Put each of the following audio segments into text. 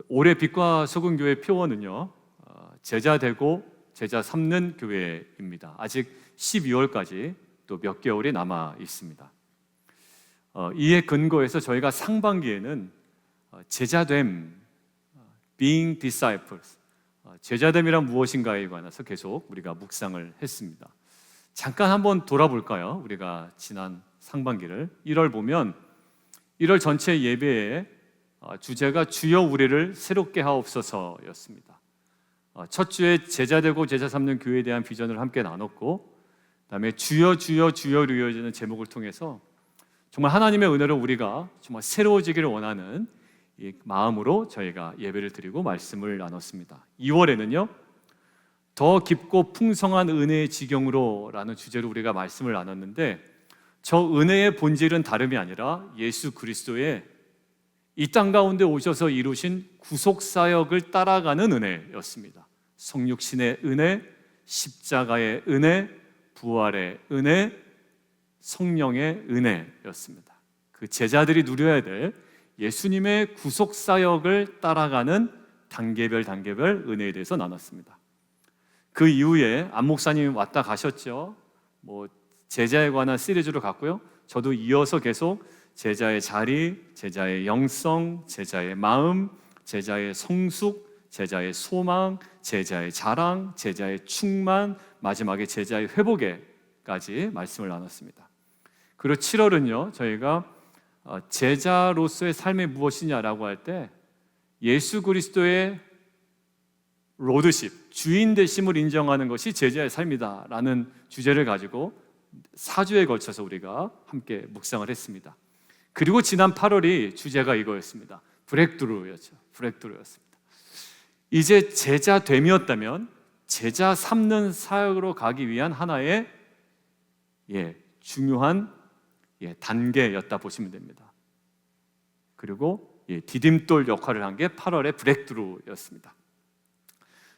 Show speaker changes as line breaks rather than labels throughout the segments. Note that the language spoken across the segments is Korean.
올해 빛과 소금 교회 표어는요, 제자 되고 제자 삼는 교회입니다. 아직 12월까지 또 몇 개월이 남아 있습니다. 이에 근거해서 저희가 상반기에는 제자됨, being disciples, 제자됨이란 무엇인가에 관해서 계속 우리가 묵상을 했습니다. 잠깐 한번 돌아볼까요? 우리가 지난 상반기를 1월 보면 1월 전체 예배에 주제가 주여 우리를 새롭게 하옵소서였습니다. 첫 주에 제자되고 제자 삼는 교회에 대한 비전을 함께 나눴고, 그다음에 주여 주여 주여로 이어지는 제목을 통해서 정말 하나님의 은혜로 우리가 정말 새로워지기를 원하는 이 마음으로 저희가 예배를 드리고 말씀을 나눴습니다. 2월에는요, 더 깊고 풍성한 은혜의 지경으로 라는 주제로 우리가 말씀을 나눴는데, 저 은혜의 본질은 다름이 아니라 예수 그리스도의 이 땅 가운데 오셔서 이루신 구속사역을 따라가는 은혜였습니다. 성육신의 은혜, 십자가의 은혜, 부활의 은혜, 성령의 은혜였습니다. 그 제자들이 누려야 될 예수님의 구속사역을 따라가는 단계별 은혜에 대해서 나눴습니다. 그 이후에 안 목사님이 왔다 가셨죠. 제자에 관한 시리즈로 갔고요. 저도 이어서 계속 제자의 자리, 제자의 영성, 제자의 마음, 제자의 성숙, 제자의 소망, 제자의 자랑, 제자의 충만, 마지막에 제자의 회복에까지 말씀을 나눴습니다. 그리고 7월은요, 저희가 제자로서의 삶이 무엇이냐라고 할 때 예수 그리스도의 로드십, 주인 되심을 인정하는 것이 제자의 삶이다라는 주제를 가지고 4주에 걸쳐서 우리가 함께 묵상을 했습니다. 그리고 지난 8월이 주제가 이거였습니다. 브렉드루였습니다. 이제 제자됨이었다면 제자 삼는 사역으로 가기 위한 하나의 중요한 단계였다 보시면 됩니다. 그리고 디딤돌 역할을 한 게 8월의 브렉드루였습니다.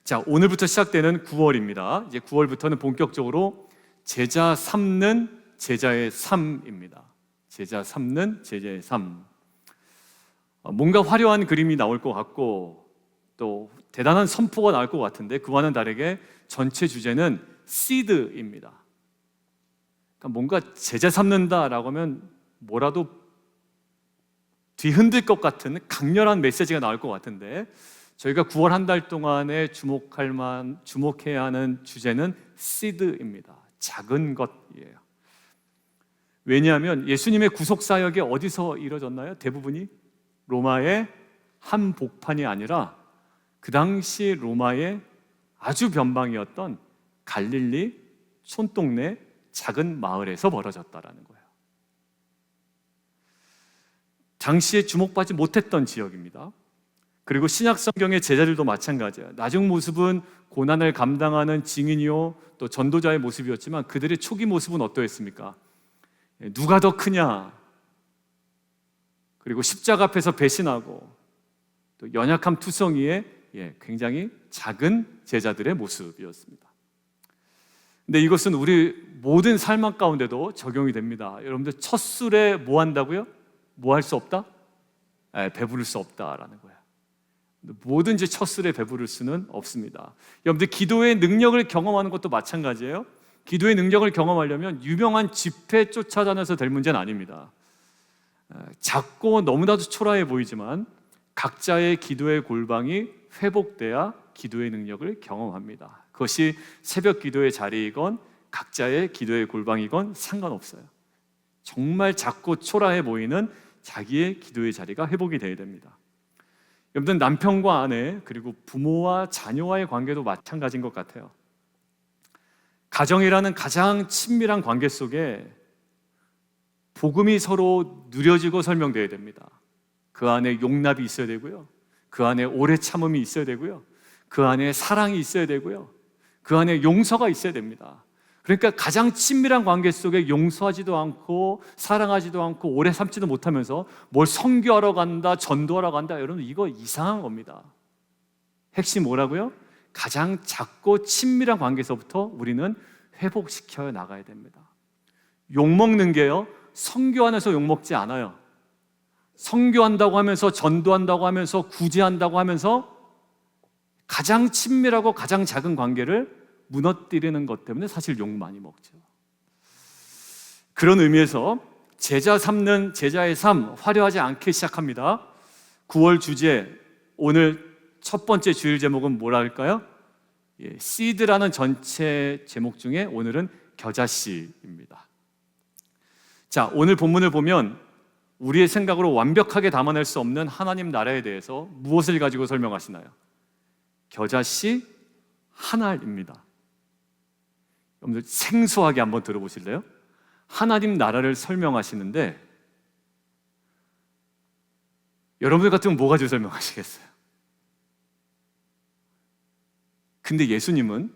자, 오늘부터 시작되는 9월입니다. 이제 9월부터는 본격적으로 제자 삼는 제자의 삶입니다. 제자 삼는 제자의 삶. 뭔가 화려한 그림이 나올 것 같고 또 대단한 선포가 나올 것 같은데, 그와는 다르게 전체 주제는 시드입니다. 그러니까 뭔가 제자 삼는다라고 하면 뭐라도 뒤흔들 것 같은 강렬한 메시지가 나올 것 같은데, 저희가 9월 한 달 동안에 주목해야 하는 주제는 시드입니다. 작은 것이에요. 왜냐하면 예수님의 구속사역이 어디서 이루어졌나요? 대부분이 로마의 한복판이 아니라 그 당시 로마의 아주 변방이었던 갈릴리 촌동네 작은 마을에서 벌어졌다라는 거예요. 당시에 주목받지 못했던 지역입니다. 그리고 신약 성경의 제자들도 마찬가지예요. 나중 모습은 고난을 감당하는 증인이요 또 전도자의 모습이었지만 그들의 초기 모습은 어떠했습니까? 누가 더 크냐? 그리고 십자가 앞에서 배신하고 또 연약함 투성이의 굉장히 작은 제자들의 모습이었습니다. 근데 이것은 우리 모든 삶 가운데도 적용이 됩니다. 여러분들 첫 술에 뭐 한다고요? 뭐 할 수 없다? 배부를 수 없다라는 거예요. 뭐든지 첫 술에 배부를 수는 없습니다. 여러분들 기도의 능력을 경험하는 것도 마찬가지예요. 기도의 능력을 경험하려면 유명한 집회 쫓아다녀서 될 문제는 아닙니다. 작고 너무나도 초라해 보이지만 각자의 기도의 골방이 회복돼야 기도의 능력을 경험합니다. 그것이 새벽 기도의 자리이건 각자의 기도의 골방이건 상관없어요. 정말 작고 초라해 보이는 자기의 기도의 자리가 회복이 돼야 됩니다. 여러분들 남편과 아내 그리고 부모와 자녀와의 관계도 마찬가지인 것 같아요. 가정이라는 가장 친밀한 관계 속에 복음이 서로 누려지고 설명되어야 됩니다. 그 안에 용납이 있어야 되고요, 그 안에 오래 참음이 있어야 되고요, 그 안에 사랑이 있어야 되고요, 그 안에 용서가 있어야 됩니다. 그러니까 가장 친밀한 관계 속에 용서하지도 않고 사랑하지도 않고 오래 참지도 못하면서 뭘 선교하러 간다, 전도하러 간다, 여러분 이거 이상한 겁니다. 핵심 뭐라고요? 가장 작고 친밀한 관계에서부터 우리는 회복시켜 나가야 됩니다. 욕먹는 게요, 선교 안에서 욕먹지 않아요. 선교한다고 하면서, 전도한다고 하면서, 구제한다고 하면서 가장 친밀하고 가장 작은 관계를 무너뜨리는 것 때문에 사실 욕 많이 먹죠. 그런 의미에서 제자 삼는 제자의 삶, 화려하지 않게 시작합니다. 9월 주제, 오늘 첫 번째 주일 제목은 뭐라 할까요? 시드라는 전체 제목 중에 오늘은 겨자씨입니다. 자, 오늘 본문을 보면 우리의 생각으로 완벽하게 담아낼 수 없는 하나님 나라에 대해서 무엇을 가지고 설명하시나요? 겨자씨 하나입니다. 여러분들 생소하게 한번 들어보실래요? 하나님 나라를 설명하시는데 여러분들 같으면 뭐 가지고 설명하시겠어요? 근데 예수님은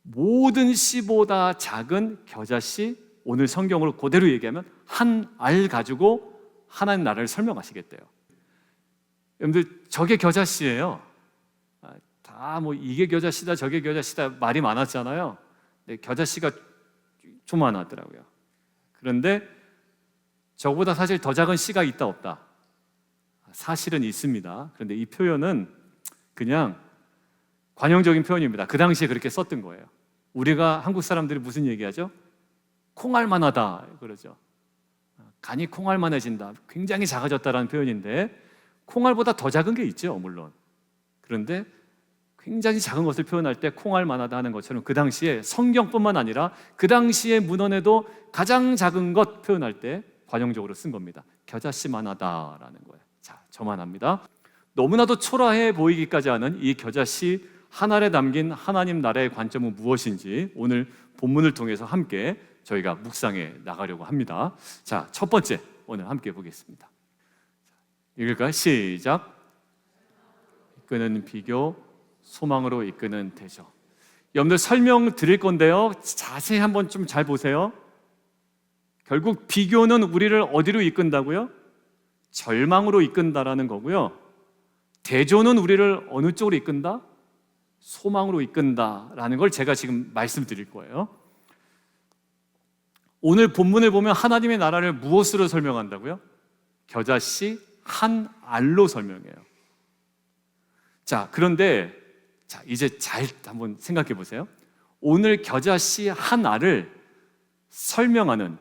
모든 씨보다 작은 겨자씨, 오늘 성경으로 그대로 얘기하면 한 알 가지고 하나님 나라를 설명하시겠대요. 여러분들 저게 겨자씨예요. 다 뭐 이게 겨자씨다 저게 겨자씨다 말이 많았잖아요. 근데 겨자씨가 조만하더라고요. 그런데 저보다 사실 더 작은 씨가 있다 없다? 사실은 있습니다. 그런데 이 표현은 그냥 관용적인 표현입니다. 그 당시에 그렇게 썼던 거예요. 우리가 한국 사람들이 무슨 얘기하죠? 콩알만하다 그러죠. 간이 콩알만해진다, 굉장히 작아졌다라는 표현인데 콩알보다 더 작은 게 있죠, 물론. 그런데 굉장히 작은 것을 표현할 때 콩알만하다 하는 것처럼 그 당시에 성경뿐만 아니라 그 당시의 문헌에도 가장 작은 것 표현할 때 관용적으로 쓴 겁니다. 겨자씨만하다라는 거예요. 자, 저만합니다. 너무나도 초라해 보이기까지 하는 이 겨자씨 한 알에 담긴 하나님 나라의 관점은 무엇인지 오늘 본문을 통해서 함께 저희가 묵상해 나가려고 합니다. 자, 첫 번째 오늘 함께 보겠습니다. 읽을까요? 시작. 이끄는 비교, 소망으로 이끄는 대저. 여러분들 설명 드릴 건데요, 자세히 한번 좀 잘 보세요. 결국 비교는 우리를 어디로 이끈다고요? 절망으로 이끈다라는 거고요. 대조는 우리를 어느 쪽으로 이끈다? 소망으로 이끈다라는 걸 제가 지금 말씀드릴 거예요. 오늘 본문을 보면 하나님의 나라를 무엇으로 설명한다고요? 겨자씨 한 알로 설명해요. 자, 그런데 이제 잘 한번 생각해 보세요. 오늘 겨자씨 한 알을 설명하는,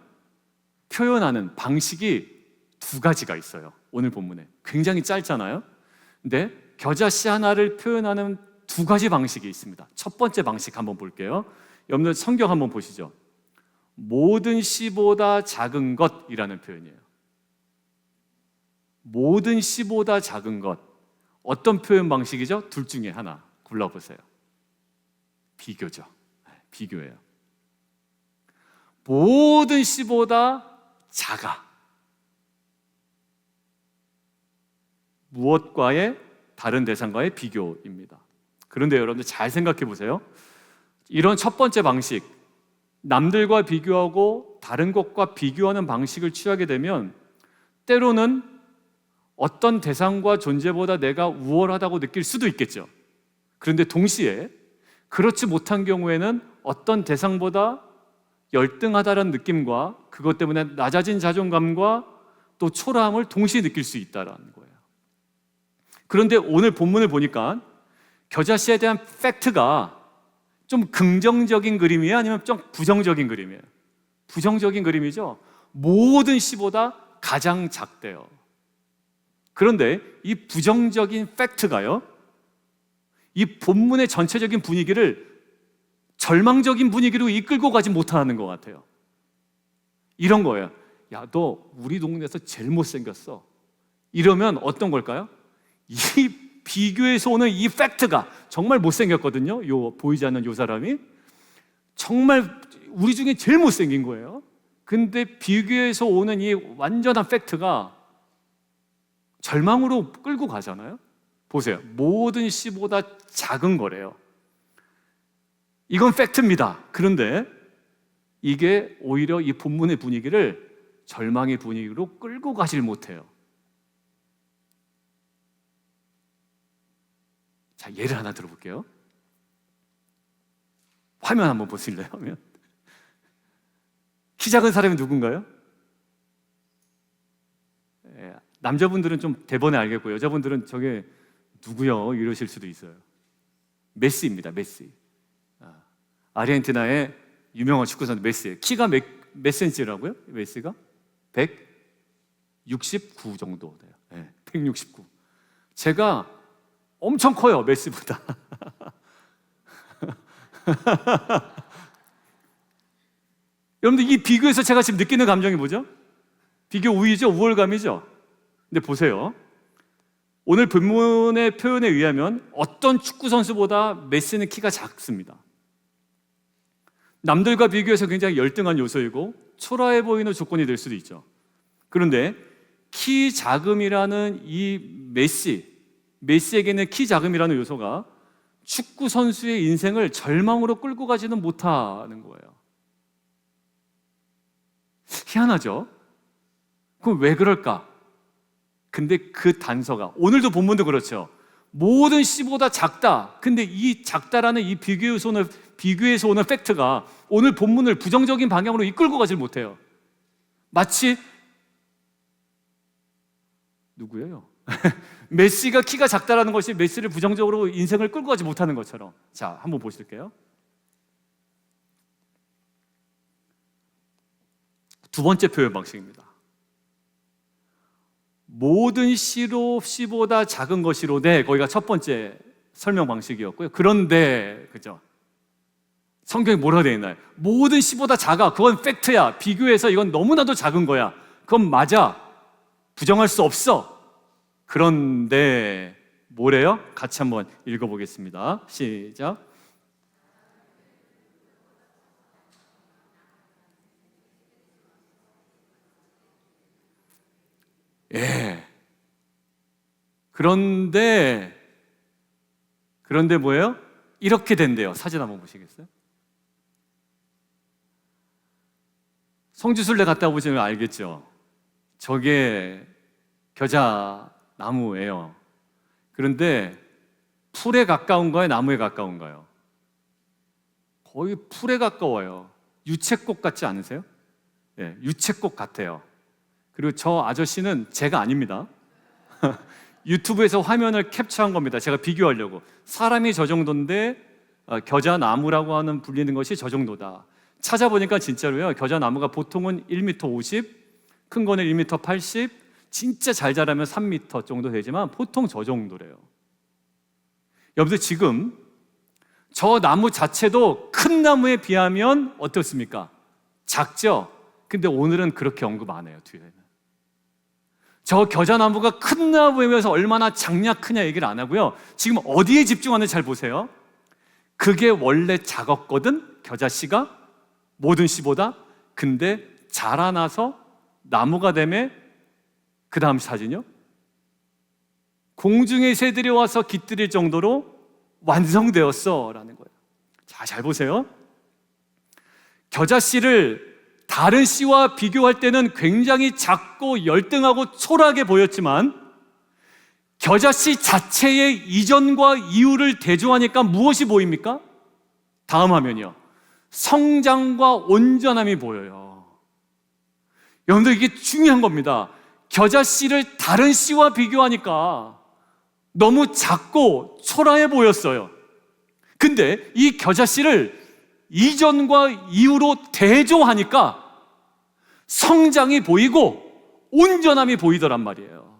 표현하는 방식이 두 가지가 있어요. 오늘 본문에 굉장히 짧잖아요. 근데 겨자씨 하나를 표현하는 두 가지 방식이 있습니다. 첫 번째 방식 한번 볼게요. 여러분들 성경 한번 보시죠. 모든 씨보다 작은 것이라는 표현이에요. 모든 씨보다 작은 것. 어떤 표현 방식이죠? 둘 중에 하나 골라보세요. 비교죠. 비교예요. 모든 씨보다 작아. 무엇과의, 다른 대상과의 비교입니다. 그런데 여러분들 잘 생각해 보세요. 이런 첫 번째 방식, 남들과 비교하고 다른 것과 비교하는 방식을 취하게 되면 때로는 어떤 대상과 존재보다 내가 우월하다고 느낄 수도 있겠죠. 그런데 동시에 그렇지 못한 경우에는 어떤 대상보다 열등하다는 느낌과 그것 때문에 낮아진 자존감과 또 초라함을 동시에 느낄 수 있다는 거예요. 그런데 오늘 본문을 보니까 겨자씨에 대한 팩트가 좀 긍정적인 그림이에요? 아니면 좀 부정적인 그림이에요? 부정적인 그림이죠. 모든 씨보다 가장 작대요. 그런데 이 부정적인 팩트가요, 이 본문의 전체적인 분위기를 절망적인 분위기로 이끌고 가지 못하는 것 같아요. 이런 거예요. 야, 너 우리 동네에서 제일 못생겼어. 이러면 어떤 걸까요? 이 비교에서 오는 이 팩트가 정말 못생겼거든요. 요 보이지 않는 요 사람이 정말 우리 중에 제일 못생긴 거예요. 근데 비교에서 오는 이 완전한 팩트가 절망으로 끌고 가잖아요. 보세요. 모든 씨보다 작은 거래요. 이건 팩트입니다. 그런데 이게 오히려 이 본문의 분위기를 절망의 분위기로 끌고 가질 못해요. 자, 예를 하나 들어볼게요. 화면 한번 보실래요? 키 작은 사람이 누군가요? 남자분들은 좀 대번에 알겠고 여자분들은 저게 누구요? 이러실 수도 있어요. 메시입니다. 메시. 아르헨티나의 유명한 축구 선수 메시. 키가 몇 센치라고요? 메시가? 169 정도 돼요. 네, 169. 제가 엄청 커요, 메시보다. 여러분들 이 비교에서 제가 지금 느끼는 감정이 뭐죠? 비교 우위죠? 우월감이죠? 근데 보세요. 오늘 본문의 표현에 의하면 어떤 축구 선수보다 메시는 키가 작습니다. 남들과 비교해서 굉장히 열등한 요소이고 초라해 보이는 조건이 될 수도 있죠. 그런데 키 작음이라는 이 메시에게는 키 작음이라는 요소가 축구 선수의 인생을 절망으로 끌고 가지는 못하는 거예요. 희한하죠? 그럼 왜 그럴까? 근데 그 단서가 오늘도 본문도 그렇죠. 모든 씨보다 작다. 근데 이 작다라는 이 비교에서 오는 팩트가 오늘 본문을 부정적인 방향으로 이끌고 가질 못해요. 마치 누구예요? 메시가 키가 작다라는 것이 메시를 부정적으로 인생을 끌고 가지 못하는 것처럼. 자, 한번 보실게요. 두 번째 표현 방식입니다. 모든 씨보다 작은 것이로되, 거기가 첫 번째 설명 방식이었고요. 그런데, 그죠? 성경에 뭐라고 되어 있나요? 모든 씨보다 작아. 그건 팩트야. 비교해서 이건 너무나도 작은 거야. 그건 맞아. 부정할 수 없어. 그런데 뭐래요? 같이 한번 읽어보겠습니다. 시작. 예. 그런데 뭐예요? 이렇게 된대요. 사진 한번 보시겠어요? 성지순례 갔다 오시면 알겠죠? 저게 겨자 나무예요. 그런데 풀에 가까운가요? 나무에 가까운가요? 거의 풀에 가까워요. 유채꽃 같지 않으세요? 네, 유채꽃 같아요. 그리고 저 아저씨는 제가 아닙니다. 유튜브에서 화면을 캡처한 겁니다. 제가 비교하려고. 사람이 저 정도인데 겨자 나무라고 하는 불리는 것이 저 정도다. 찾아보니까 진짜로요. 겨자 나무가 보통은 1m 50, 큰 거는 1m 80, 진짜 잘 자라면 3m 정도 되지만 보통 저 정도래요. 여러분들 지금 저 나무 자체도 큰 나무에 비하면 어떻습니까? 작죠? 근데 오늘은 그렇게 언급 안 해요, 뒤에는. 저 겨자나무가 큰 나무에 비해서 얼마나 작냐 크냐 얘기를 안 하고요. 지금 어디에 집중하는지 잘 보세요. 그게 원래 작았거든, 겨자씨가 모든 씨보다. 근데 자라나서 나무가 되면 그 다음 사진이요. 공중의 새들이 와서 깃들일 정도로 완성되었어 라는 거예요. 자, 잘 보세요. 겨자씨를 다른 씨와 비교할 때는 굉장히 작고 열등하고 초라하게 보였지만 겨자씨 자체의 이전과 이후를 대조하니까 무엇이 보입니까? 다음 화면이요. 성장과 온전함이 보여요. 여러분들 이게 중요한 겁니다. 겨자씨를 다른 씨와 비교하니까 너무 작고 초라해 보였어요. 근데 이 겨자씨를 이전과 이후로 대조하니까 성장이 보이고 온전함이 보이더란 말이에요.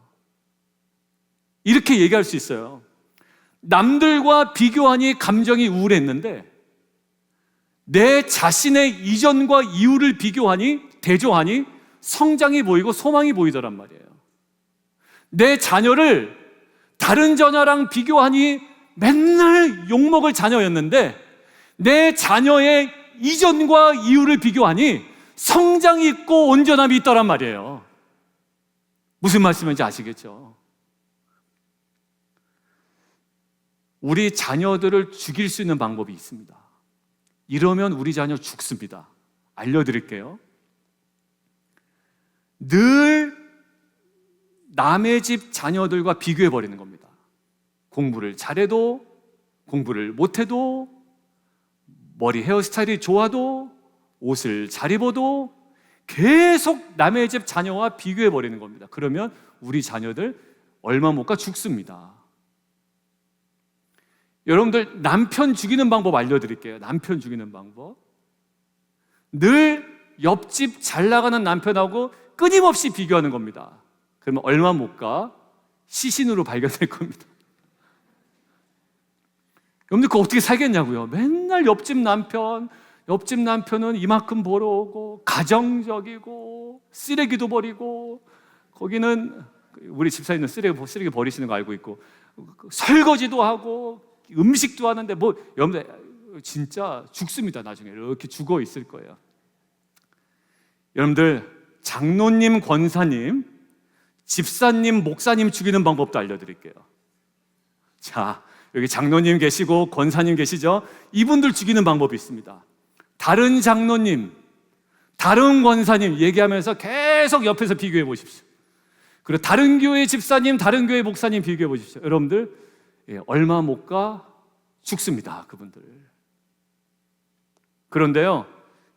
이렇게 얘기할 수 있어요. 남들과 비교하니 감정이 우울했는데 내 자신의 이전과 이후를 비교하니, 대조하니 성장이 보이고 소망이 보이더란 말이에요. 내 자녀를 다른 자녀랑 비교하니 맨날 욕먹을 자녀였는데 내 자녀의 이전과 이후를 비교하니 성장이 있고 온전함이 있더란 말이에요. 무슨 말씀인지 아시겠죠? 우리 자녀들을 죽일 수 있는 방법이 있습니다. 이러면 우리 자녀 죽습니다. 알려드릴게요. 늘 남의 집 자녀들과 비교해버리는 겁니다. 공부를 잘해도, 공부를 못해도, 머리 헤어스타일이 좋아도, 옷을 잘 입어도 계속 남의 집 자녀와 비교해 버리는 겁니다. 그러면 우리 자녀들 얼마 못 가 죽습니다. 여러분들, 남편 죽이는 방법 알려드릴게요. 남편 죽이는 방법. 늘 옆집 잘 나가는 남편하고 끊임없이 비교하는 겁니다. 그러면 얼마 못 가 시신으로 발견될 겁니다. 여러분들 그거 어떻게 살겠냐고요. 맨날 옆집 남편은 이만큼 벌어오고 가정적이고 쓰레기도 버리고, 거기는 우리 집사님은 쓰레기 버리시는 거 알고 있고, 설거지도 하고 음식도 하는데 뭐, 여러분들 진짜 죽습니다. 나중에 이렇게 죽어 있을 거예요. 여러분들, 장로님, 권사님, 집사님, 목사님 죽이는 방법도 알려드릴게요. 자, 여기 장로님 계시고 권사님 계시죠? 이분들 죽이는 방법이 있습니다. 다른 장로님, 다른 권사님 얘기하면서 계속 옆에서 비교해 보십시오. 그리고 다른 교회 집사님, 다른 교회 목사님 비교해 보십시오. 여러분들, 얼마 못 가 죽습니다. 그분들. 그런데요,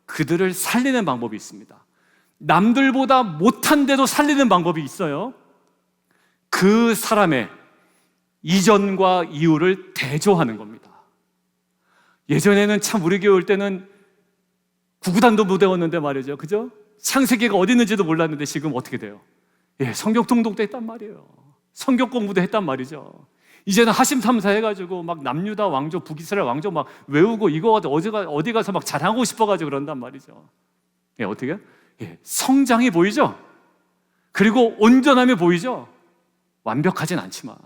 그들을 살리는 방법이 있습니다. 남들보다 못한데도 살리는 방법이 있어요. 그 사람의 이전과 이후를 대조하는 겁니다. 예전에는 참 우리 교회 올 때는 구구단도 못 외웠는데 말이죠. 그죠? 창세기가 어디 있는지도 몰랐는데 지금 어떻게 돼요? 성경 통독도 했단 말이에요. 성경 공부도 했단 말이죠. 이제는 하심탐사 해가지고 막 남유다 왕조, 북이스라엘 왕조 막 외우고 이거 어디 가서 막 자랑하고 싶어가지고 그런단 말이죠. 어떻게? 성장이 보이죠? 그리고 온전함이 보이죠? 완벽하진 않지만.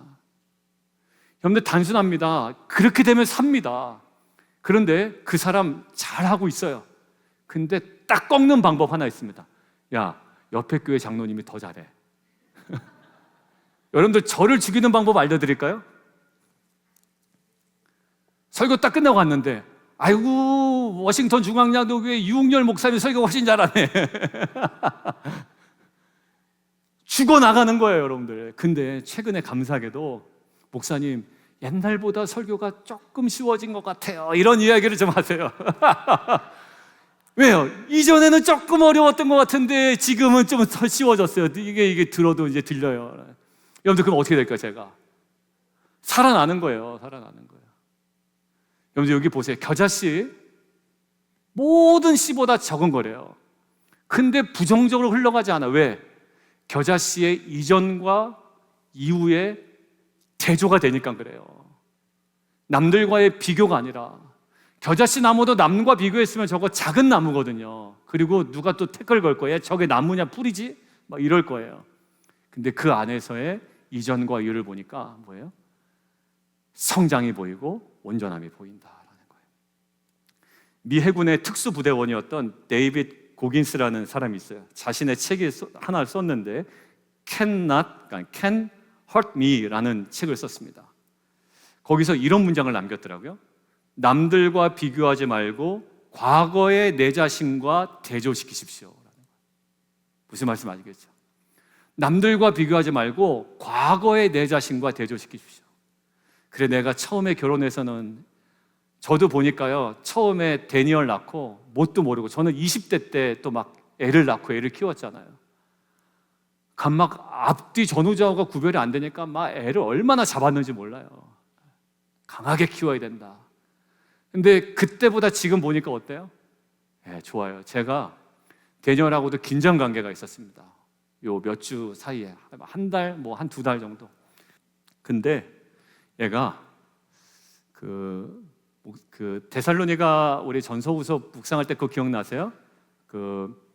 여러분들 단순합니다. 그렇게 되면 삽니다. 그런데 그 사람 잘하고 있어요. 근데 딱 꺾는 방법 하나 있습니다. 야, 옆에 교회 장로님이 더 잘해. 여러분들, 저를 죽이는 방법 알려드릴까요? 설교 딱 끝나고 왔는데, 아이고, 워싱턴 중앙야도교회 유흥열 목사님 설교 훨씬 잘하네. 죽어나가는 거예요, 여러분들. 근데 최근에 감사하게도 목사님, 옛날보다 설교가 조금 쉬워진 것 같아요, 이런 이야기를 좀 하세요. 왜요? 이전에는 조금 어려웠던 것 같은데 지금은 좀 더 쉬워졌어요. 이게 들어도 이제 들려요. 여러분들, 그럼 어떻게 될까요? 제가 살아나는 거예요. 살아나는 거예요. 여러분들, 여기 보세요. 겨자씨 모든 씨보다 적은 거래요. 근데 부정적으로 흘러가지 않아. 왜? 겨자씨의 이전과 이후에 대조가 되니까 그래요. 남들과의 비교가 아니라. 겨자씨 나무도 남과 비교했으면 저거 작은 나무거든요. 그리고 누가 또 태클 걸 거예요. 저게 나무냐 뿌리지? 막 이럴 거예요. 근데 그 안에서의 이전과 이후를 보니까 뭐예요? 성장이 보이고 온전함이 보인다라는 거예요. 미 해군의 특수부대원이었던 데이빗 고긴스라는 사람이 있어요. 자신의 책에 하나를 썼는데 Can Hurt Me라는 책을 썼습니다. 거기서 이런 문장을 남겼더라고요. 남들과 비교하지 말고 과거의 내 자신과 대조시키십시오. 무슨 말씀 아시겠죠? 남들과 비교하지 말고 과거의 내 자신과 대조시키십시오. 그래, 내가 처음에 결혼해서는, 저도 보니까요, 처음에 데니얼 낳고 뭣도 모르고, 저는 20대 때 또 막 애를 낳고 애를 키웠잖아요. 막 앞뒤 전후좌우가 구별이 안 되니까 막 애를 얼마나 잡았는지 몰라요. 강하게 키워야 된다. 근데 그때보다 지금 보니까 어때요? 좋아요. 제가 데니얼하고도 긴장 관계가 있었습니다. 요 몇 주 사이에 한 달, 뭐 한 두 달 정도. 근데 얘가 그 데살로니가 우리 전서후서 묵상할 때 그거 기억나세요? 그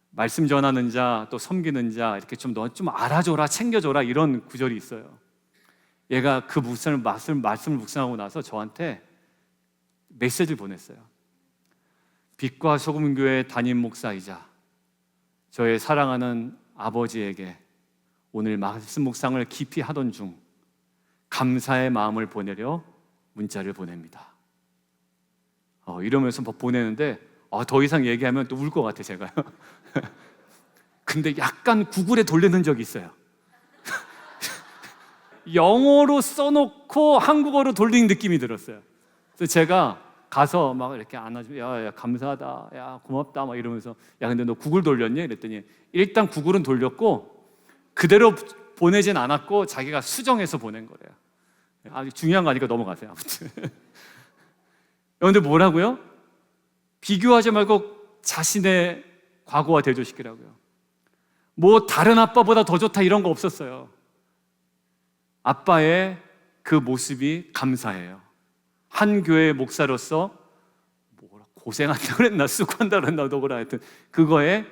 말씀 전하는 자, 또 섬기는 자, 이렇게 너 좀 알아줘라, 챙겨줘라, 이런 구절이 있어요. 얘가 그 말씀을 묵상하고 나서 저한테 메시지를 보냈어요. 빛과 소금 교회 담임 목사이자 저의 사랑하는 아버지에게 오늘 말씀 묵상을 깊이 하던 중 감사의 마음을 보내려 문자를 보냅니다. 이러면서 보내는데 더 이상 얘기하면 또 울 것 같아, 제가요. 근데 약간 구글에 돌리는 적이 있어요. 영어로 써놓고 한국어로 돌린 느낌이 들었어요. 그래서 제가 가서 막 이렇게 안아주고 야 감사하다, 야 고맙다 막 이러면서 야 근데 너 구글 돌렸니? 이랬더니 일단 구글은 돌렸고 그대로 보내진 않았고 자기가 수정해서 보낸 거래요. 아주 중요한 거 아니까 넘어가세요. 아무튼 그런데 뭐라고요? 비교하지 말고 자신의 과거와 대조시키라고요. 뭐 다른 아빠보다 더 좋다 이런 거 없었어요. 아빠의 그 모습이 감사해요. 한 교회의 목사로서 뭐라 고생한다 그랬나 수고한다 그랬나 너그라 하여튼 그거에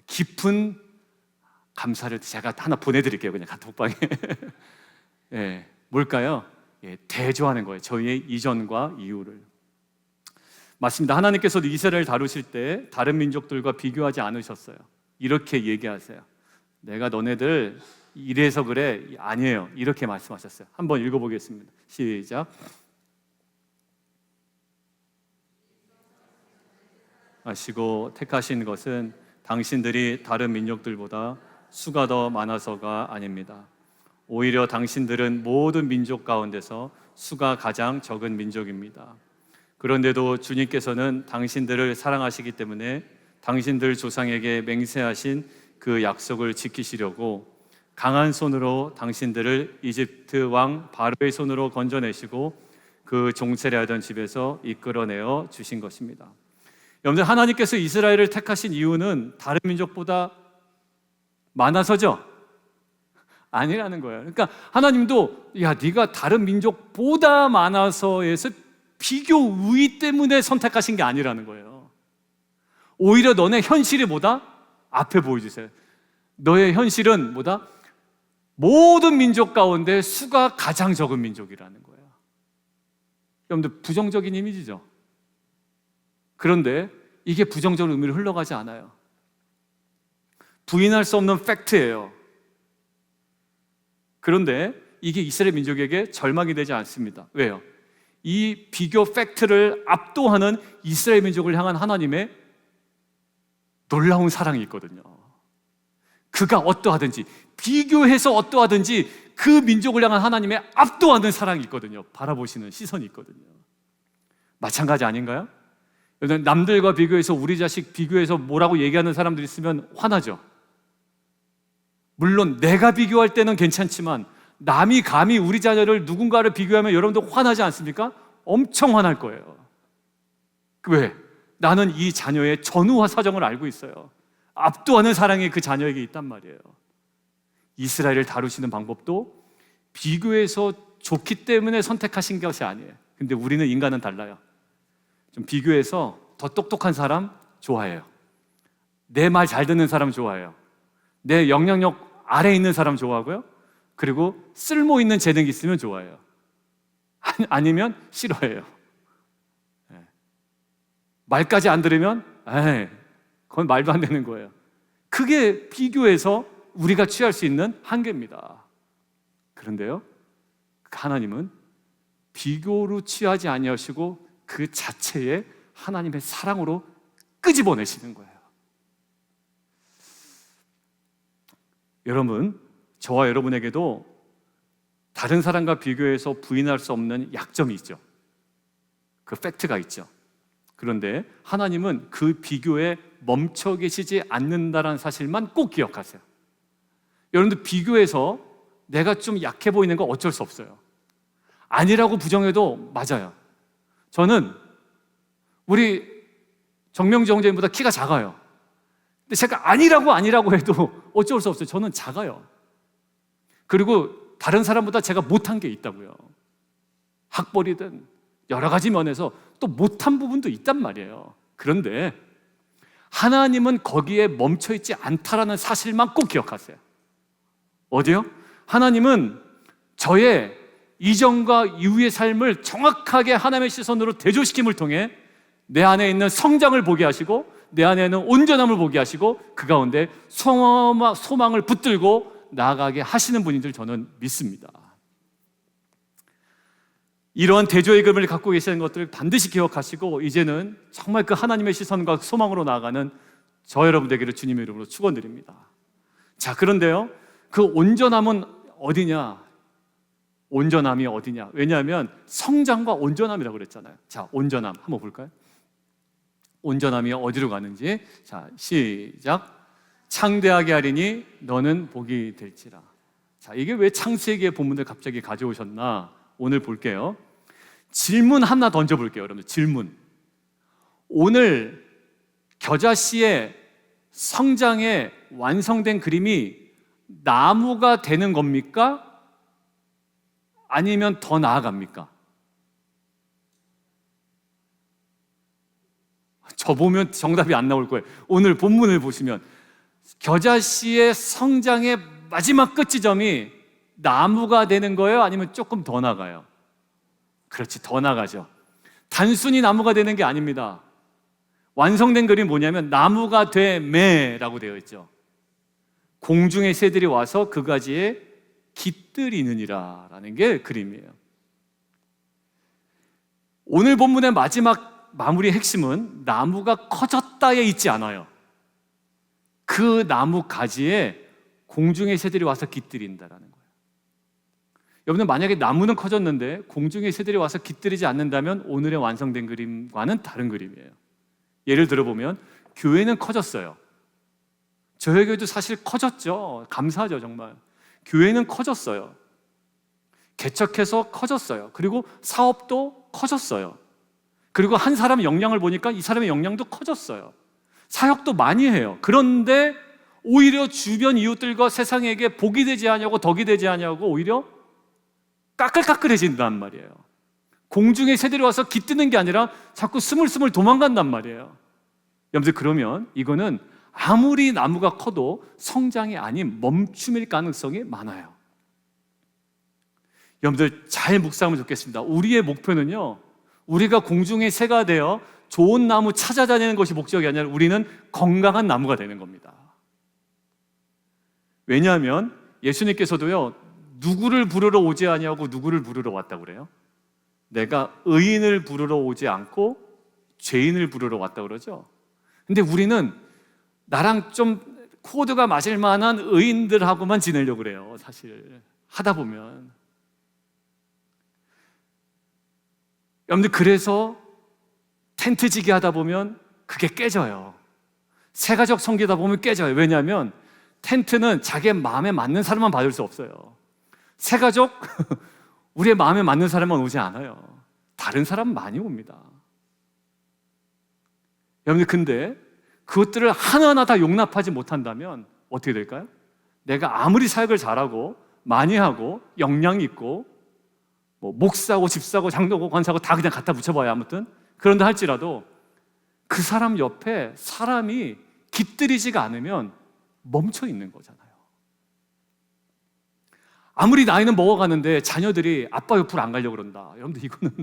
깊은 감사를 제가 하나 보내드릴게요. 그냥 카톡방에. 예, 뭘까요? 예, 대조하는 거예요. 저희의 이전과 이후를. 맞습니다. 하나님께서도 이스라엘을 다루실 때 다른 민족들과 비교하지 않으셨어요. 이렇게 얘기하세요. 내가 너네들 이래서 그래? 아니에요. 이렇게 말씀하셨어요. 한번 읽어보겠습니다. 시작. 하시고 택하신 것은 당신들이 다른 민족들보다 수가 더 많아서가 아닙니다. 오히려 당신들은 모든 민족 가운데서 수가 가장 적은 민족입니다. 그런데도 주님께서는 당신들을 사랑하시기 때문에 당신들 조상에게 맹세하신 그 약속을 지키시려고 강한 손으로 당신들을 이집트 왕 바로의 손으로 건져내시고 그 종살이하던 집에서 이끌어내어 주신 것입니다. 여러분들, 하나님께서 이스라엘을 택하신 이유는 다른 민족보다 많아서죠? 아니라는 거예요. 그러니까 하나님도 야 네가 다른 민족보다 많아서에서 비교 우위 때문에 선택하신 게 아니라는 거예요. 오히려 너네 현실이 뭐다? 앞에 보여주세요. 너의 현실은 뭐다? 모든 민족 가운데 수가 가장 적은 민족이라는 거예요. 여러분들, 부정적인 이미지죠? 그런데 이게 부정적인 의미로 흘러가지 않아요. 부인할 수 없는 팩트예요. 그런데 이게 이스라엘 민족에게 절망이 되지 않습니다. 왜요? 이 비교 팩트를 압도하는 이스라엘 민족을 향한 하나님의 놀라운 사랑이 있거든요. 그가 어떠하든지, 비교해서 어떠하든지 그 민족을 향한 하나님의 압도하는 사랑이 있거든요. 바라보시는 시선이 있거든요. 마찬가지 아닌가요? 남들과 비교해서 우리 자식 비교해서 뭐라고 얘기하는 사람들이 있으면 화나죠. 물론 내가 비교할 때는 괜찮지만 남이 감히 우리 자녀를 누군가를 비교하면 여러분도 화나지 않습니까? 엄청 화날 거예요. 왜? 나는 이 자녀의 전후와 사정을 알고 있어요. 압도하는 사랑이 그 자녀에게 있단 말이에요. 이스라엘을 다루시는 방법도 비교해서 좋기 때문에 선택하신 것이 아니에요. 근데 우리는 인간은 달라요. 좀 비교해서 더 똑똑한 사람 좋아해요. 내 말 잘 듣는 사람 좋아해요. 내 영향력 아래에 있는 사람 좋아하고요. 그리고 쓸모 있는 재능이 있으면 좋아해요. 아니면 싫어해요. 말까지 안 들으면 그건 말도 안 되는 거예요. 그게 비교해서 우리가 취할 수 있는 한계입니다. 그런데요, 하나님은 비교로 취하지 아니하시고 그 자체의 하나님의 사랑으로 끄집어내시는 거예요. 여러분, 저와 여러분에게도 다른 사람과 비교해서 부인할 수 없는 약점이 있죠. 그 팩트가 있죠. 그런데 하나님은 그 비교에 멈춰 계시지 않는다는 사실만 꼭 기억하세요. 여러분들, 비교해서 내가 좀 약해 보이는 거 어쩔 수 없어요. 아니라고 부정해도 맞아요. 저는 우리 정명지 형제님보다 키가 작아요. 근데 제가 아니라고 해도 어쩔 수 없어요. 저는 작아요. 그리고 다른 사람보다 제가 못한 게 있다고요. 학벌이든 여러 가지 면에서 또 못한 부분도 있단 말이에요. 그런데 하나님은 거기에 멈춰있지 않다라는 사실만 꼭 기억하세요. 어디요? 하나님은 저의 이전과 이후의 삶을 정확하게 하나님의 시선으로 대조시킴을 통해 내 안에 있는 성장을 보게 하시고 내 안에 있는 온전함을 보게 하시고 그 가운데 소망을 붙들고 나아가게 하시는 분인 줄 저는 믿습니다. 이러한 대조의 금을 갖고 계시는 것들을 반드시 기억하시고 이제는 정말 그 하나님의 시선과 소망으로 나아가는 저 여러분 되기를 주님의 이름으로 축원드립니다. 자, 그런데요, 그 온전함은 어디냐? 온전함이 어디냐? 왜냐하면 성장과 온전함이라고 그랬잖아요. 자, 온전함 한번 볼까요? 온전함이 어디로 가는지. 자, 시작. 창대하게 하리니 너는 복이 될지라. 자, 이게 왜 창세기의 본문을 갑자기 가져오셨나? 오늘 볼게요. 질문 하나 던져볼게요, 여러분들. 질문. 오늘 겨자씨의 성장의 완성된 그림이 나무가 되는 겁니까? 아니면 더 나아갑니까? 저 보면 정답이 안 나올 거예요. 오늘 본문을 보시면 겨자씨의 성장의 마지막 끝 지점이 나무가 되는 거예요? 아니면 조금 더 나가요? 그렇지, 더 나가죠. 단순히 나무가 되는 게 아닙니다. 완성된 그림이 뭐냐면 나무가 되매라고 되어 있죠. 공중의 새들이 와서 그 가지에 깃들이느니라 라는 게 그림이에요. 오늘 본문의 마지막 마무리 핵심은 나무가 커졌다에 있지 않아요. 그 나무 가지에 공중의 새들이 와서 깃들인다라는 거예요. 여러분들, 만약에 나무는 커졌는데 공중의 새들이 와서 깃들이지 않는다면 오늘의 완성된 그림과는 다른 그림이에요. 예를 들어보면 교회는 커졌어요. 저희 교회도 사실 커졌죠. 감사하죠, 정말. 교회는 커졌어요. 개척해서 커졌어요. 그리고 사업도 커졌어요. 그리고 한 사람의 역량을 보니까 이 사람의 역량도 커졌어요. 사역도 많이 해요. 그런데 오히려 주변 이웃들과 세상에게 복이 되지 않냐고, 덕이 되지 않냐고 오히려 까끌까끌해진단 말이에요. 공중의 새들이 와서 깃드는 게 아니라 자꾸 스물스물 도망간단 말이에요. 여러분들, 그러면 이거는 아무리 나무가 커도 성장이 아닌 멈춤일 가능성이 많아요. 여러분들, 잘 묵상하면 좋겠습니다. 우리의 목표는요, 우리가 공중의 새가 되어 좋은 나무 찾아다니는 것이 목적이 아니라 우리는 건강한 나무가 되는 겁니다. 왜냐하면 예수님께서도요, 누구를 부르러 오지 아니하고 누구를 부르러 왔다고 그래요? 내가 의인을 부르러 오지 않고 죄인을 부르러 왔다고 그러죠. 근데 우리는 나랑 좀 코드가 맞을 만한 의인들하고만 지내려고 그래요. 사실 하다 보면. 여러분들, 그래서 텐트 지기 하다 보면 그게 깨져요. 새가족 섬기다 보면 깨져요. 왜냐하면 텐트는 자기의 마음에 맞는 사람만 받을 수 없어요. 새가족 우리의 마음에 맞는 사람만 오지 않아요. 다른 사람 많이 옵니다. 여러분들, 근데 그것들을 하나하나 다 용납하지 못한다면 어떻게 될까요? 내가 아무리 사역을 잘하고 많이 하고 역량이 있고 뭐 목사고 집사고 장로고 권사고 다 그냥 갖다 붙여봐야 아무튼 그런다 할지라도 그 사람 옆에 사람이 깃들이지가 않으면 멈춰 있는 거잖아요. 아무리 나이는 먹어가는데 자녀들이 아빠 옆으로 안 가려고 그런다. 여러분들, 이거는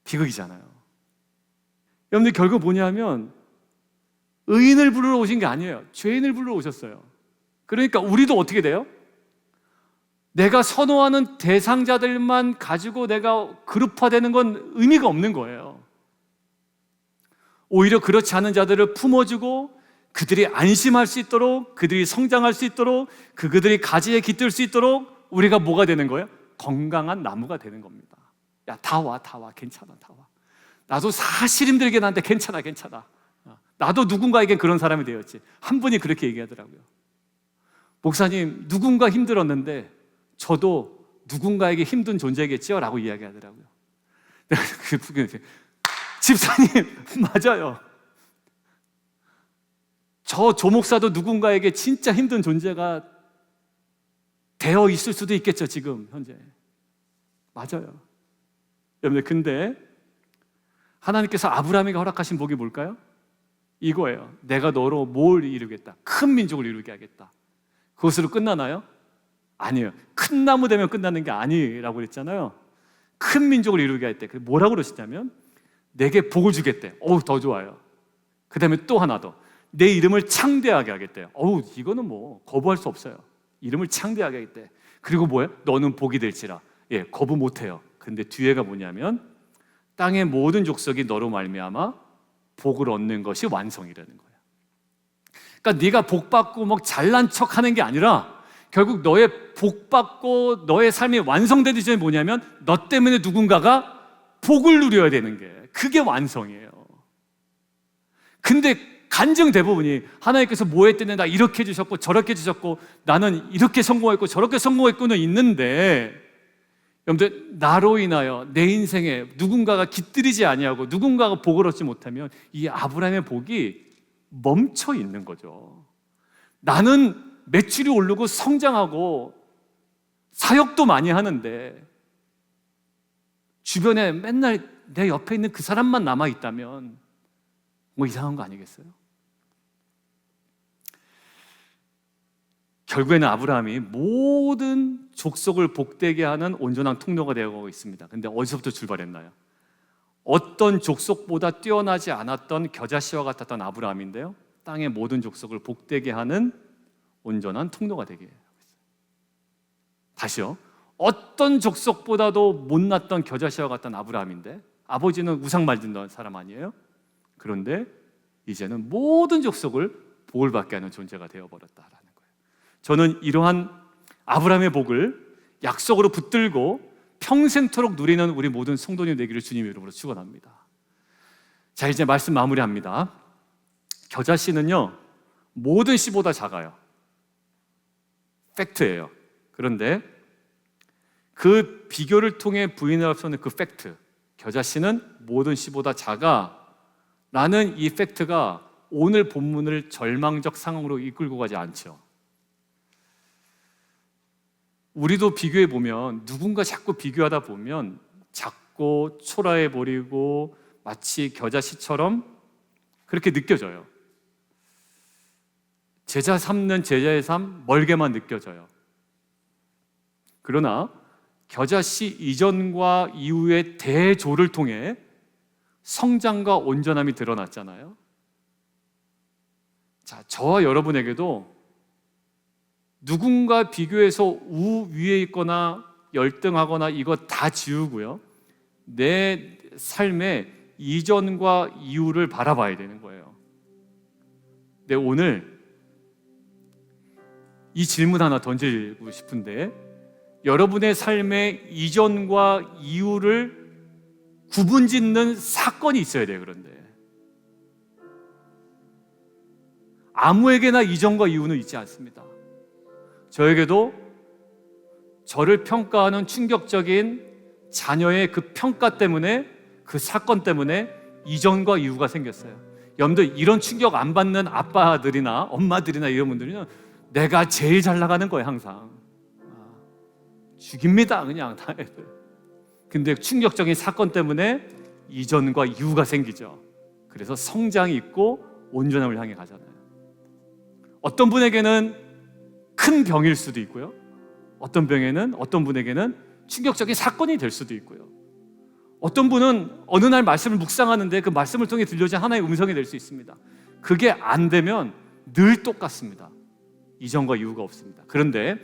비극이잖아요. 여러분들, 결국 뭐냐면 의인을 부르러 오신 게 아니에요. 죄인을 부르러 오셨어요. 그러니까 우리도 어떻게 돼요? 내가 선호하는 대상자들만 가지고 내가 그룹화되는 건 의미가 없는 거예요. 오히려 그렇지 않은 자들을 품어주고 그들이 안심할 수 있도록, 그들이 성장할 수 있도록, 그들이 가지에 깃들 수 있도록 우리가 뭐가 되는 거예요? 건강한 나무가 되는 겁니다. 야, 다 와, 괜찮아, 다 와. 나도 사실 힘들긴 한데 괜찮아. 나도 누군가에겐 그런 사람이 되었지. 한 분이 그렇게 얘기하더라고요. 목사님, 누군가 힘들었는데 저도 누군가에게 힘든 존재겠죠? 라고 이야기하더라고요. 집사님, 맞아요. 저 조목사도 누군가에게 진짜 힘든 존재가 되어 있을 수도 있겠죠, 지금 현재. 맞아요. 여러분들, 근데 하나님께서 아브라함에게 허락하신 복이 뭘까요? 이거예요. 내가 너로 뭘 이루겠다? 큰 민족을 이루게 하겠다. 그것으로 끝나나요? 아니에요. 큰 나무 되면 끝나는 게 아니라고 그랬잖아요. 큰 민족을 이루게 할 때 뭐라고 그러시냐면 내게 복을 주겠대. 더 좋아요. 그 다음에 또 하나 더. 내 이름을 창대하게 하겠대요. 이거는 뭐 거부할 수 없어요. 이름을 창대하게 하겠대. 그리고 뭐예요? 너는 복이 될지라. 예, 거부 못해요. 근데 뒤에가 뭐냐면 땅의 모든 족속이 너로 말미암아 복을 얻는 것이 완성이라는 거예요. 그러니까 네가 복 받고 막 잘난 척하는 게 아니라 결국 너의 복받고 너의 삶이 완성되기 전에 뭐냐면 너 때문에 누군가가 복을 누려야 되는 게, 그게 완성이에요. 근데 간증 대부분이 하나님께서 뭐 했더니 나 이렇게 해주셨고 저렇게 해주셨고 나는 이렇게 성공했고 저렇게 성공했고는 있는데, 여러분들, 나로 인하여 내 인생에 누군가가 깃들이지 아니하고 누군가가 복을 얻지 못하면 이 아브라함의 복이 멈춰 있는 거죠. 나는 매출이 오르고 성장하고 사역도 많이 하는데 주변에 맨날 내 옆에 있는 그 사람만 남아있다면 뭐 이상한 거 아니겠어요? 결국에는 아브라함이 모든 족속을 복되게 하는 온전한 통로가 되어가고 있습니다. 근데 어디서부터 출발했나요? 어떤 족속보다 뛰어나지 않았던 겨자씨와 같았던 아브라함인데요, 땅의 모든 족속을 복되게 하는 온전한 통로가 되게 하고 있어요. 다시요, 어떤 족속보다도 못났던 겨자씨와 같던 아브라함인데 아버지는 우상 만든 사람 아니에요? 그런데 이제는 모든 족속을 복을 받게 하는 존재가 되어버렸다라는 거예요. 저는 이러한 아브라함의 복을 약속으로 붙들고 평생토록 누리는 우리 모든 성도님 되기를 주님의 이름으로 축원합니다. 자, 이제 말씀 마무리합니다. 겨자씨는요, 모든 씨보다 작아요. 팩트예요. 그런데 그 비교를 통해 부인할 수 없는 그 팩트, 겨자씨는 모든 씨보다 작아 라는 이 팩트가 오늘 본문을 절망적 상황으로 이끌고 가지 않죠. 우리도 비교해 보면, 누군가 자꾸 비교하다 보면 작고 초라해 버리고 마치 겨자씨처럼 그렇게 느껴져요. 제자 삼는 제자의 삶, 멀게만 느껴져요. 그러나 겨자씨 이전과 이후의 대조를 통해 성장과 온전함이 드러났잖아요. 자, 저와 여러분에게도 누군가 비교해서 우위에 있거나 열등하거나 이거 다 지우고요, 내 삶의 이전과 이후를 바라봐야 되는 거예요. 근데 오늘 이 질문 하나 던지고 싶은데, 여러분의 삶의 이전과 이후를 구분짓는 사건이 있어야 돼요. 그런데 아무에게나 이전과 이후는 있지 않습니다. 저에게도 저를 평가하는 충격적인 자녀의 그 평가 때문에, 그 사건 때문에 이전과 이후가 생겼어요. 여러분들, 이런 충격 안 받는 아빠들이나 엄마들이나 이런 분들은 내가 제일 잘 나가는 거예요. 항상 죽입니다, 그냥 다 애들. 근데 충격적인 사건 때문에 이전과 이후가 생기죠. 그래서 성장이 있고 온전함을 향해 가잖아요. 어떤 분에게는 큰 병일 수도 있고요, 어떤 분에게는 충격적인 사건이 될 수도 있고요, 어떤 분은 어느 날 말씀을 묵상하는데 그 말씀을 통해 들려진 하나의 음성이 될 수 있습니다. 그게 안 되면 늘 똑같습니다. 이전과 이후가 없습니다. 그런데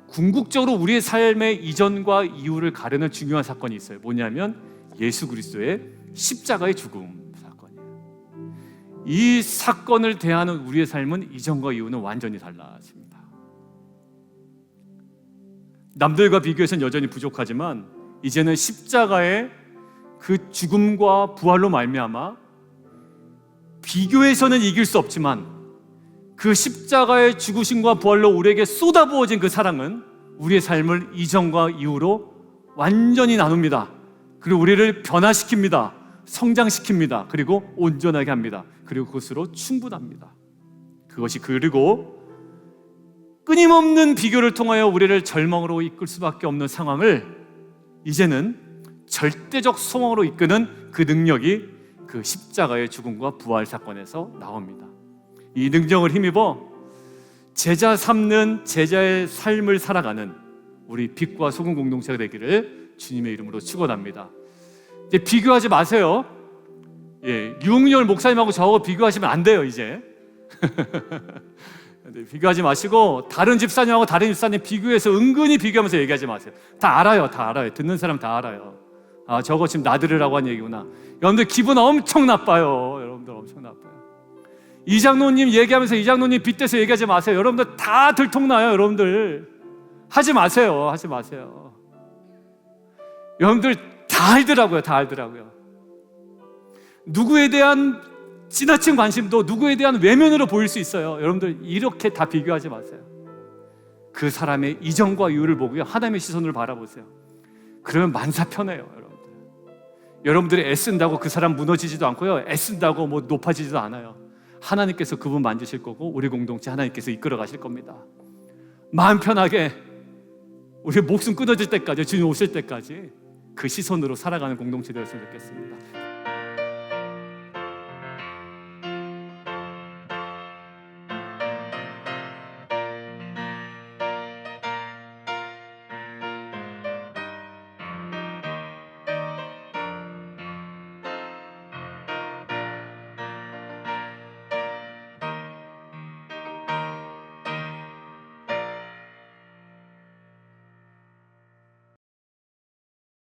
궁극적으로 우리의 삶의 이전과 이후를 가르는 중요한 사건이 있어요. 뭐냐면 예수 그리스도의 십자가의 죽음 사건이에요. 이 사건을 대하는 우리의 삶은 이전과 이후는 완전히 달라집니다. 남들과 비교해서는 여전히 부족하지만 이제는 십자가의 그 죽음과 부활로 말미암아 비교해서는 이길 수 없지만 그 십자가의 죽으심과 부활로 우리에게 쏟아부어진 그 사랑은 우리의 삶을 이전과 이후로 완전히 나눕니다. 그리고 우리를 변화시킵니다. 성장시킵니다. 그리고 온전하게 합니다. 그리고 그것으로 충분합니다. 그것이 그리고 끊임없는 비교를 통하여 우리를 절망으로 이끌 수밖에 없는 상황을 이제는 절대적 소망으로 이끄는 그 능력이 그 십자가의 죽음과 부활 사건에서 나옵니다. 이 능력을 힘입어 제자 삼는 제자의 삶을 살아가는 우리 빛과 소금 공동체가 되기를 주님의 이름으로 축원합니다. 이제 비교하지 마세요. 유흥열 목사님하고 저하고 비교하시면 안 돼요. 이제 비교하지 마시고 다른 집사님하고 다른 집사님 비교해서 은근히 비교하면서 얘기하지 마세요. 다 알아요. 듣는 사람 다 알아요. 아, 저거 지금 나들으라고 한 얘기구나. 여러분들 기분 엄청 나빠요. 여러분들 엄청 나빠요. 이장로님 얘기하면서 이장로님 빗대서 얘기하지 마세요. 여러분들 다 들통나요. 여러분들 하지 마세요. 하지 마세요. 여러분들 다 알더라고요. 다 알더라고요. 누구에 대한 지나친 관심도 누구에 대한 외면으로 보일 수 있어요. 여러분들 이렇게 다 비교하지 마세요. 그 사람의 이전과 이후를 보고요, 하나님의 시선으로 바라보세요. 그러면 만사 편해요. 여러분들이 애쓴다고 그 사람 무너지지도 않고요, 애쓴다고 뭐 높아지지도 않아요. 하나님께서 그분 만지실 거고 우리 공동체 하나님께서 이끌어 가실 겁니다. 마음 편하게 우리 목숨 끊어질 때까지, 주님 오실 때까지 그 시선으로 살아가는 공동체 되었으면 좋겠습니다.